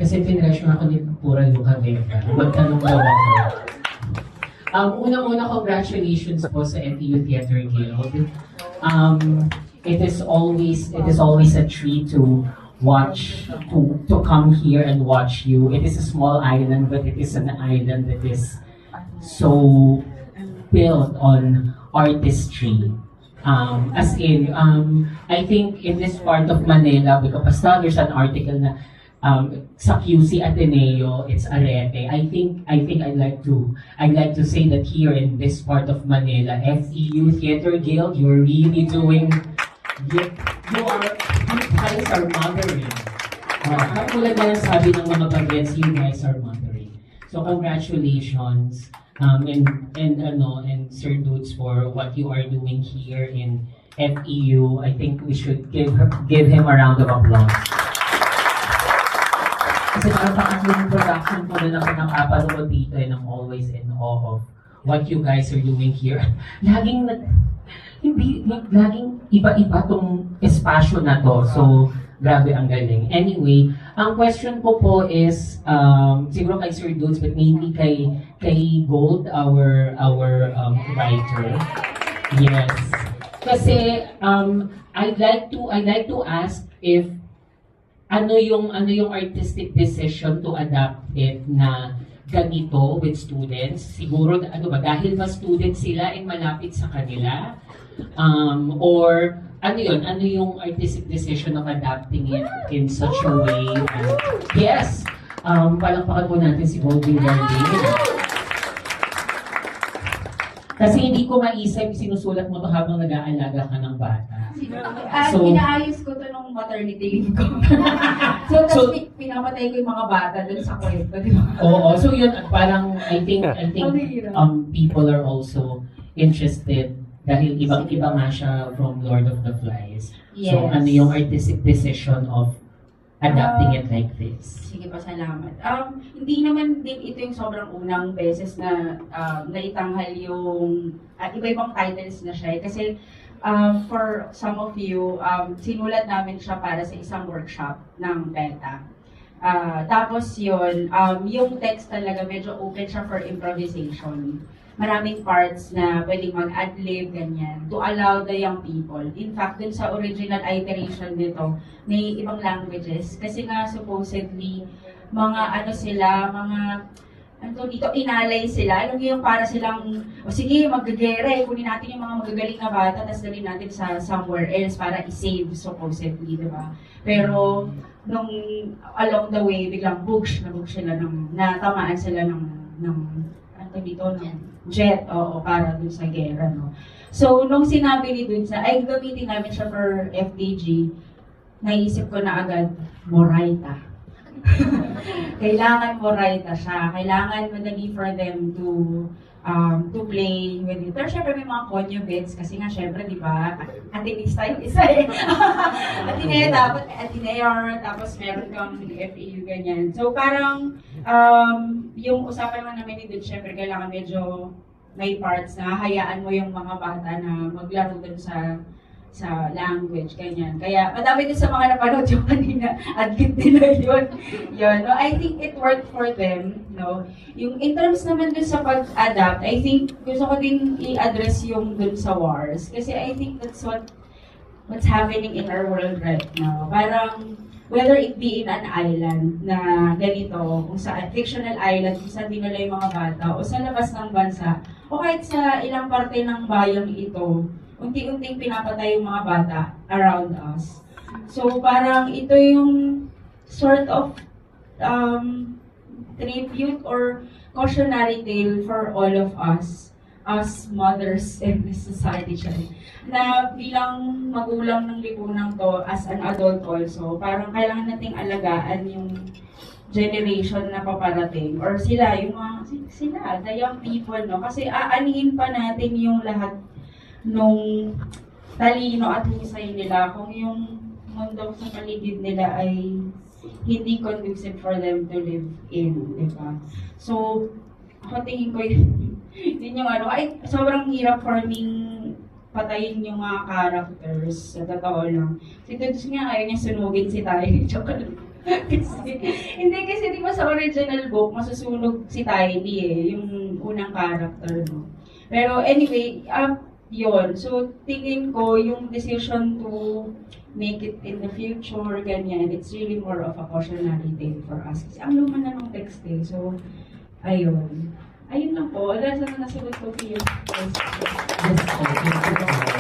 Kasi pinresyon ako ni Pura Luca Vega. Magtanong daw ako. Unang-una, congratulations po sa FEU Theater Guild. It is always a treat to watch, to come here and watch you. It is a small island, but it is an island that is so built on artistry. I think in this part of Manila, because basta there's an article na sa QC Ateneo, it's Arete. I think I'd like to say that here in this part of Manila, FEU Theater Guild, you're really doing, you guys are mothering. Katulad na lang sabi ng mga bagets, you guys are mothering. So congratulations. And Sir Dudes for what you are doing here in FEU. I think we should give him a round of applause. Kasi napaka-yung production ko na lang pinapapanood dito and I'm always in awe of what you guys are doing here. Laging iba-iba tong espasyo na to. So, grabe ang galing. Anyway, ang question ko po is, siguro kay Sir Dudes, but mainly kay Gold, our writer. Yes. Kasi, I'd like to ask if ano yung artistic decision to adapt it na ganito with students? Siguro, dahil ba students sila and malapit sa kanila? Or ano yung artistic decision of adapting it in such a way? Yes! Palakpakan po natin si Goldie Darlene. Kasi hindi ko maisip, sinusulat mo to habang nag-aalaga ka ng bata. So, inaayos ko to nung maternity leave ko. so pinapatay ko yung mga bata dun sa kwento, di ba? Oo, so yun, parang I think people are also interested dahil ibang-iba nga siya from Lord of the Flies. Yes. So ano yung artistic decision of adapting it like this? Sige pa, salamat. Hindi naman din ito yung sobrang unang beses na naitanghal yung iba-ibang titles na siya. Kasi for some of you, sinulat namin siya para sa isang workshop ng PETA. Tapos yun, yung text talaga medyo open siya for improvisation. Maraming parts na pwedeng mag-adlib, ganyan, to allow the young people. In fact, dun sa original iteration nito, may ibang languages. Kasi nga, supposedly, mga dito, inalay sila. Alam niyo yung para silang, sige, maggagere, kunin natin yung mga magagaling na bata, tapos dalhin natin sa somewhere else para i-save, supposedly, di ba? Pero, nung along the way, biglang natamaan sila ng jet, para dun sa gera, no? So, nung sinabi ni Dunsa, ay gamitin namin siya for FDG, naisip ko na agad, Moraita. Kailangan Moraita siya. Kailangan madali for them to play with it. Pero syempre may mga conyo bits, kasi nga syempre, di ba, Atenista yung isa eh. Atenea dapat, Atenea, tapos meron kang FEU, ganyan. So parang, yung usapan mo namin ni Dun, syempre kailangan medyo may parts na hayaan mo yung mga bata na maglaro dun sa language, ganyan. Kaya madami din sa mga napanood yung kanina, adlib nila yun. Yun, no? I think it worked for them, no? Yung in terms naman dun sa pag-adapt, I think gusto ko din i-address yung dun sa wars. Kasi I think that's what's happening in our world right now. Parang, whether it be in an island na ganito, kung sa fictional island, kung saan dinala yung mga bata, o sa labas ng bansa, o kahit sa ilang parte ng bayang ito, unti-unting pinapatay yung mga bata around us. So parang ito yung sort of tribute or cautionary tale for all of us as mothers in this society siya. Na bilang magulang ng lipunan to, as an adult also, parang kailangan nating alagaan yung generation na paparating. Or sila, the young people, no? Kasi aanihin pa natin yung lahat nung talino at husay nila kung yung mundo sa paligid nila ay hindi conducive for them to live in, di ba? So, ako tingin ko yun yung ay sobrang hirap for me patayin yung mga characters, sa totoo lang. Si Tuds nga, ayaw niya sunugin si Tay. Joke lang. Hindi kasi sa original book, masusunog si Tiny yung unang character, no? Pero anyway, yun. So, tingin ko yung decision to make it in the future, ganyan, it's really more of a cautionary tale for us. Kasi ang luma na ng text So, ayun. Ayun lang po. Dahil sa nasagot ko yung Yes, po. Thank you po.